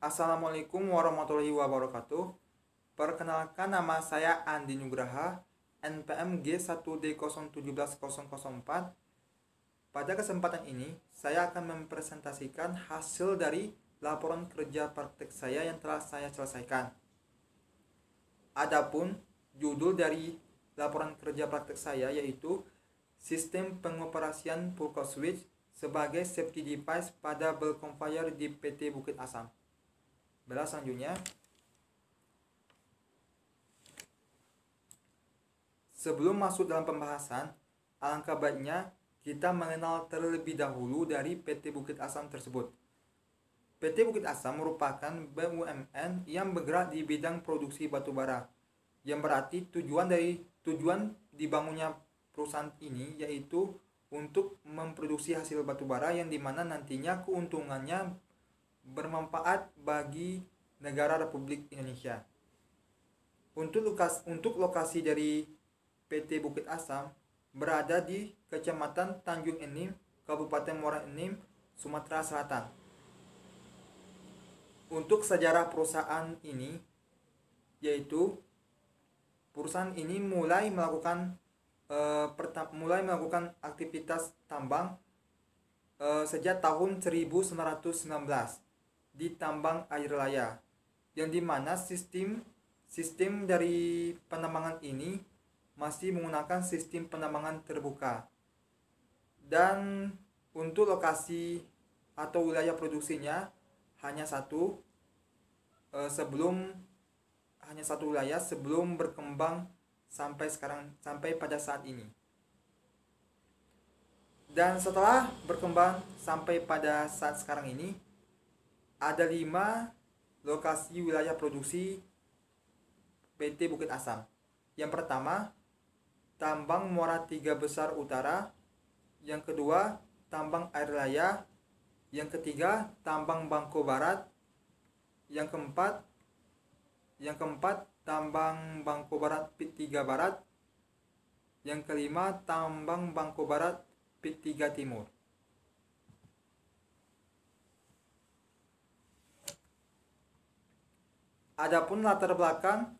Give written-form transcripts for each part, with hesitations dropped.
Assalamualaikum warahmatullahi wabarakatuh. Perkenalkan, nama saya Andi Nugraha, NPM G1D017004. Pada kesempatan ini, saya akan mempresentasikan hasil dari laporan kerja praktek saya yang telah saya selesaikan. Adapun judul dari laporan kerja praktek saya yaitu Sistem Pengoperasian Pulkos Switch sebagai Safety Device pada Bel Conveyor di PT Bukit Asam. Selanjutnya, sebelum masuk dalam pembahasan, alangkah baiknya kita mengenal terlebih dahulu dari PT Bukit Asam tersebut. PT Bukit Asam merupakan BUMN yang bergerak di bidang produksi batubara, yang berarti tujuan dibangunnya perusahaan ini yaitu untuk memproduksi hasil batubara yang dimana nantinya keuntungannya bermanfaat bagi negara Republik Indonesia. Untuk lokasi dari PT Bukit Asam berada di Kecamatan Tanjung Enim, Kabupaten Muara Enim, Sumatera Selatan. Untuk sejarah perusahaan ini, yaitu perusahaan ini mulai melakukan aktivitas tambang sejak tahun 1919 di tambang air laya, yang dimana sistem dari penambangan ini masih menggunakan sistem penambangan terbuka. Dan untuk lokasi atau wilayah produksinya hanya satu wilayah sebelum berkembang sampai pada saat ini. Dan setelah berkembang sampai pada saat sekarang ini, ada 5 lokasi wilayah produksi PT Bukit Asam. Yang pertama, Tambang Muara Tiga Besar Utara. Yang kedua, Tambang Air Laya. Yang ketiga, Tambang Bangko Barat. Yang keempat, Tambang Bangko Barat Pit 3 Barat. Yang kelima, Tambang Bangko Barat Pit 3 Timur. Adapun latar belakang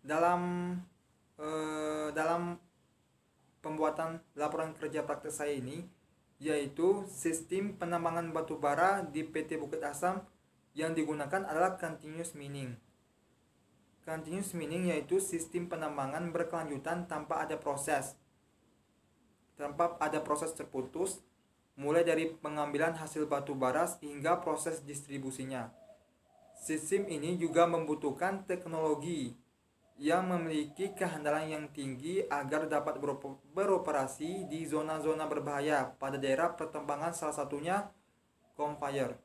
dalam pembuatan laporan kerja praktek saya ini, yaitu sistem penambangan batubara di PT Bukit Asam yang digunakan adalah continuous mining. Continuous mining yaitu sistem penambangan berkelanjutan tanpa ada proses terputus, mulai dari pengambilan hasil batubara hingga proses distribusinya. Sistem ini juga membutuhkan teknologi yang memiliki kehandalan yang tinggi agar dapat beroperasi di zona-zona berbahaya pada daerah pertambangan, salah satunya conveyor.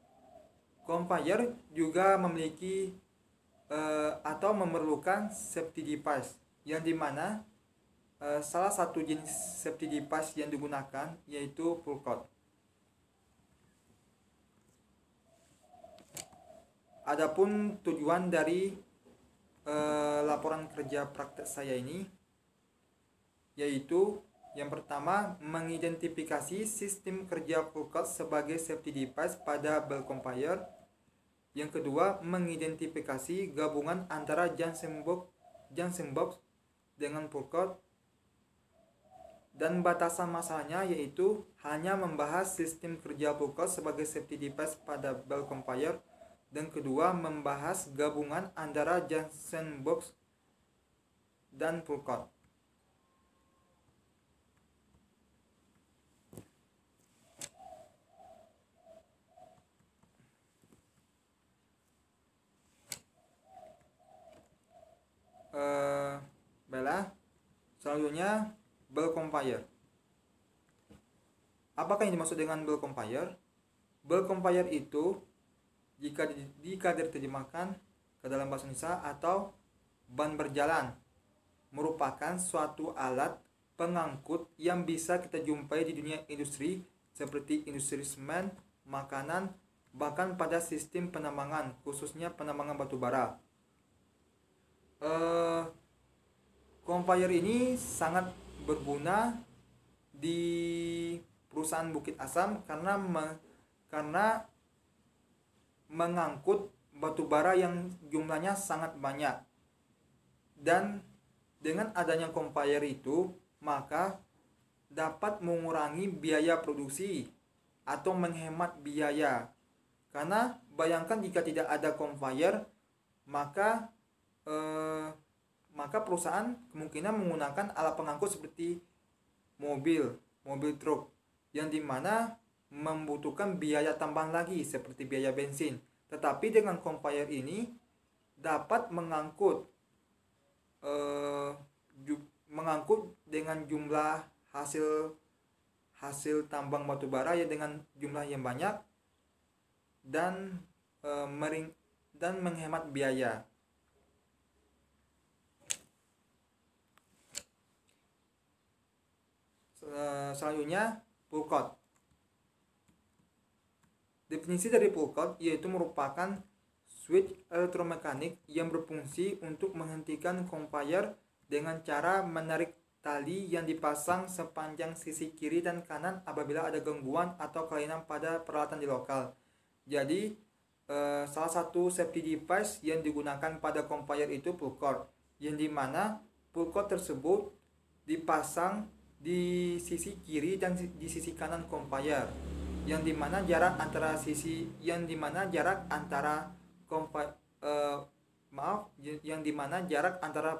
Conveyor juga memiliki atau memerlukan safety device, yang dimana salah satu jenis safety device yang digunakan yaitu full cord. Adapun tujuan dari laporan kerja praktek saya ini yaitu yang pertama, mengidentifikasi sistem kerja full cord sebagai safety device pada bel conveyor. Yang kedua, mengidentifikasi gabungan antara junction box dengan full cord. Dan batasan masanya yaitu hanya membahas sistem kerja full cord sebagai safety device pada bel conveyor. Dan kedua, membahas gabungan antara junction box dan full cord. Selanjutnya, bel conveyor. Apakah yang dimaksud dengan bel conveyor? Bel conveyor itu jika diterjemahkan ke dalam bahasa Indonesia atau ban berjalan, merupakan suatu alat pengangkut yang bisa kita jumpai di dunia industri seperti industri semen, makanan, bahkan pada sistem penambangan, khususnya penambangan batubara. Conveyor ini sangat berguna di perusahaan Bukit Asam karena mengangkut batu bara yang jumlahnya sangat banyak. Dan dengan adanya conveyor itu, maka dapat mengurangi biaya produksi atau menghemat biaya. Karena bayangkan jika tidak ada conveyor, maka perusahaan kemungkinan menggunakan alat pengangkut seperti mobil truk, yang dimana membutuhkan biaya tambahan lagi seperti biaya bensin. Tetapi dengan conveyor ini dapat mengangkut dengan jumlah hasil tambang batu bara ya dengan jumlah yang banyak dan menghemat biaya. Selanjutnya, pull cord. Definisi dari pull cord yaitu merupakan switch elektromekanik yang berfungsi untuk menghentikan conveyor dengan cara menarik tali yang dipasang sepanjang sisi kiri dan kanan apabila ada gangguan atau kelainan pada peralatan di lokal. Jadi salah satu safety device yang digunakan pada conveyor itu pull cord, yang dimana pull cord tersebut dipasang di sisi kiri dan di sisi kanan conveyor, yang dimana jarak antara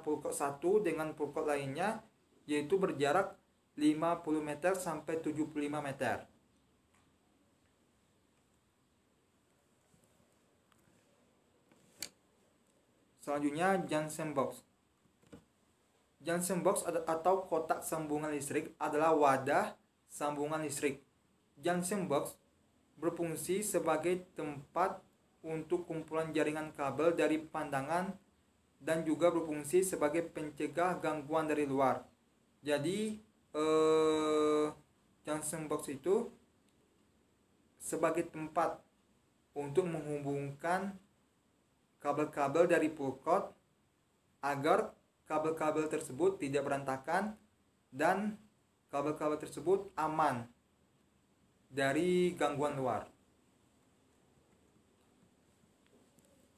pull cord satu dengan pull cord lainnya yaitu berjarak 50 meter sampai 75 meter. Selanjutnya, junction box. Junction box atau kotak sambungan listrik adalah wadah sambungan listrik. Junction box berfungsi sebagai tempat untuk kumpulan jaringan kabel dari pandangan dan juga berfungsi sebagai pencegah gangguan dari luar. Jadi junction box itu sebagai tempat untuk menghubungkan kabel-kabel dari pull cord agar kabel-kabel tersebut tidak berantakan dan kabel-kabel tersebut aman dari gangguan luar.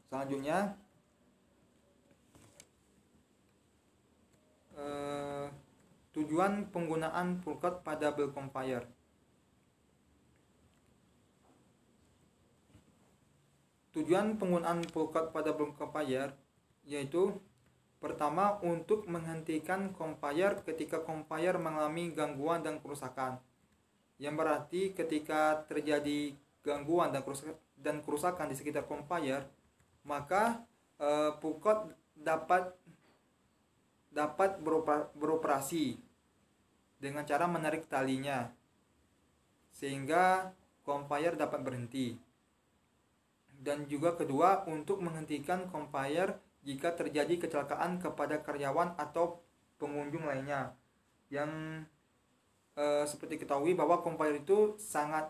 Selanjutnya, tujuan penggunaan pull cord pada bel conveyor. Tujuan penggunaan pull cord pada bel conveyor yaitu pertama, untuk menghentikan conveyor ketika conveyor mengalami gangguan dan kerusakan. Yang berarti ketika terjadi gangguan dan kerusakan di sekitar conveyor, maka pull cord dapat beroperasi dengan cara menarik talinya sehingga conveyor dapat berhenti. Dan juga kedua, untuk menghentikan conveyor jika terjadi kecelakaan kepada karyawan atau pengunjung lainnya. Yang seperti ketahui bahwa conveyor itu sangat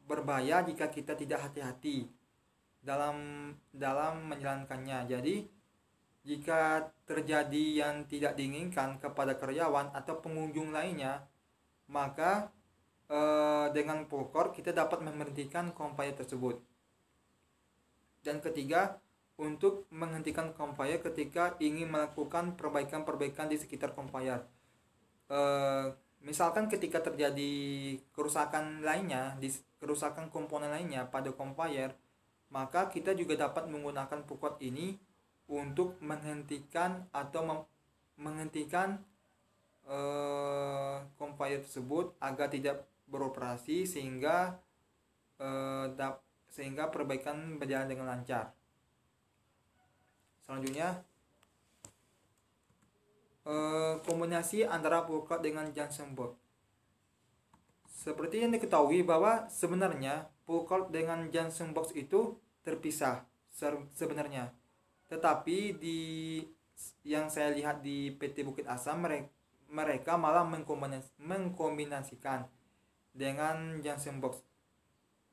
berbahaya jika kita tidak hati-hati dalam menjalankannya. Jadi jika terjadi yang tidak diinginkan kepada karyawan atau pengunjung lainnya, maka dengan pull cord kita dapat memberhentikan conveyor tersebut. Dan ketiga, untuk menghentikan conveyor ketika ingin melakukan perbaikan-perbaikan di sekitar conveyor. Misalkan ketika terjadi kerusakan komponen lainnya pada conveyor, maka kita juga dapat menggunakan pull cord ini untuk menghentikan conveyor tersebut agar tidak beroperasi sehingga perbaikan berjalan dengan lancar. Selanjutnya, kombinasi antara pull cord dengan junction box. Seperti yang diketahui bahwa sebenarnya pull cord dengan junction box itu terpisah sebenarnya. Tetapi yang saya lihat di PT Bukit Asam, mereka malah mengkombinasikan dengan junction box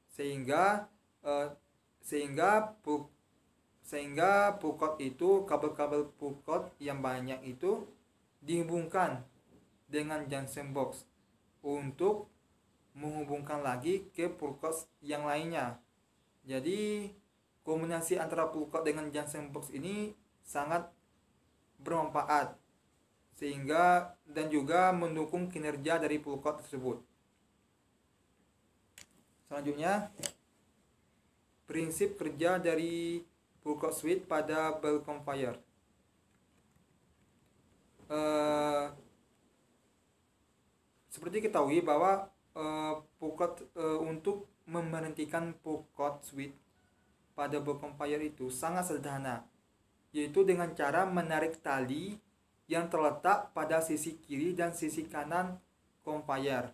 sehingga pull cord itu, kabel-kabel pull cord yang banyak itu dihubungkan dengan junction box untuk menghubungkan lagi ke pull cord yang lainnya. Jadi kombinasi antara pull cord dengan junction box ini sangat bermanfaat sehingga dan juga mendukung kinerja dari pull cord tersebut. Selanjutnya, prinsip kerja dari pull cord switch pada bell conveyor. Seperti ketahui bahwa pull cord untuk memberhentikan pull cord switch pada bell conveyor itu sangat sederhana, yaitu dengan cara menarik tali yang terletak pada sisi kiri dan sisi kanan conveyor.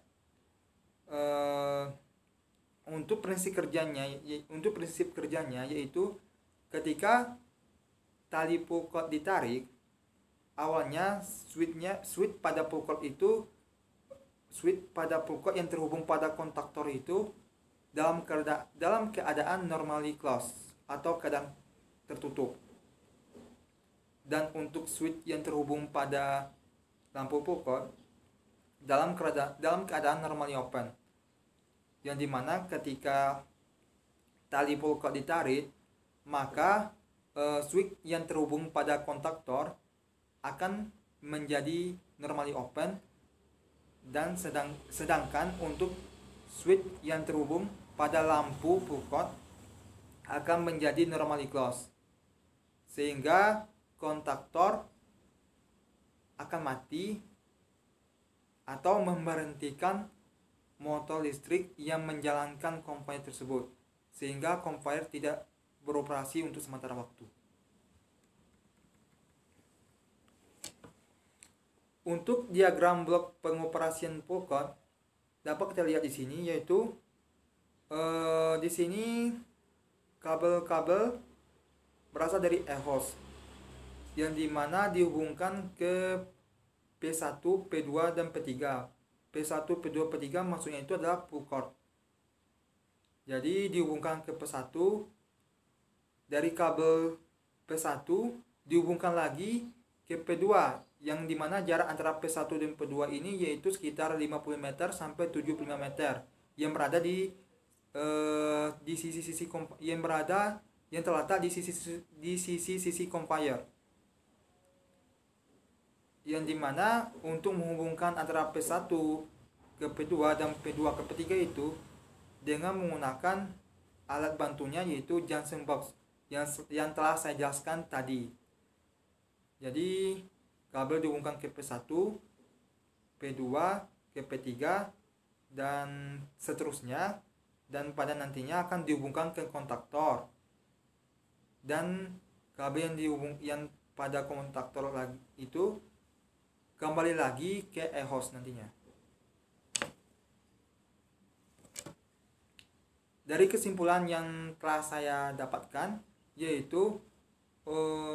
Untuk prinsip kerjanya yaitu ketika tali pull cord ditarik, awalnya switch pada pull cord yang terhubung pada kontaktor itu dalam keadaan normally closed atau keadaan tertutup. Dan untuk switch yang terhubung pada lampu pull cord dalam keadaan normally open, yang dimana ketika tali pull cord ditarik, maka switch yang terhubung pada kontaktor akan menjadi normally open, dan sedangkan untuk switch yang terhubung pada lampu pull cord akan menjadi normally closed, sehingga kontaktor akan mati atau memberhentikan motor listrik yang menjalankan conveyor tersebut, sehingga conveyor tidak beroperasi untuk sementara waktu. Untuk diagram blok pengoperasian pull cord dapat kita lihat di sini, yaitu di sini kabel-kabel berasal dari e-hose yang dimana dihubungkan ke P1, P2, dan P3. P1, P2, P3 maksudnya itu adalah pull cord. Jadi dihubungkan ke P1, dari kabel P1 dihubungkan lagi ke P2, yang dimana jarak antara P1 dan P2 ini yaitu sekitar 50 meter sampai 75 meter, yang berada di sisi-sisi yang terletak di sisi conveyor, yang dimana untuk menghubungkan antara P1 ke P2 dan P2 ke P3 itu dengan menggunakan alat bantunya, yaitu junction box yang telah saya jelaskan tadi. Jadi kabel dihubungkan ke P1, P2, ke P3, dan seterusnya, dan pada nantinya akan dihubungkan ke kontaktor, dan kabel yang pada kontaktor lagi itu kembali lagi ke e-hose nantinya. Dari kesimpulan yang telah saya dapatkan, yaitu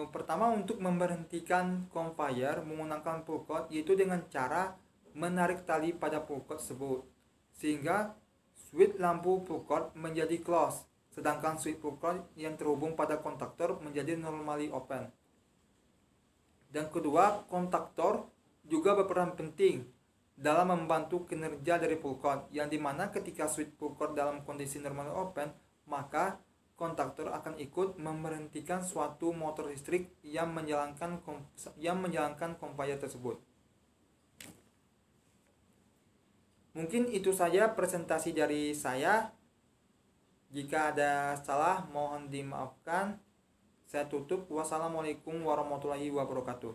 pertama, untuk memberhentikan conveyor menggunakan pull cord yaitu dengan cara menarik tali pada pull cord tersebut, sehingga switch lampu pull cord menjadi close, sedangkan switch pull cord yang terhubung pada kontaktor menjadi normally open. Dan kedua, kontaktor juga berperan penting dalam membantu kinerja dari pull cord, yang dimana ketika switch pull cord dalam kondisi normally open, maka kontaktor akan ikut memberhentikan suatu motor listrik yang menjalankan conveyor tersebut. Mungkin itu saja presentasi dari saya. Jika ada salah mohon dimaafkan. Saya tutup. Wassalamualaikum warahmatullahi wabarakatuh.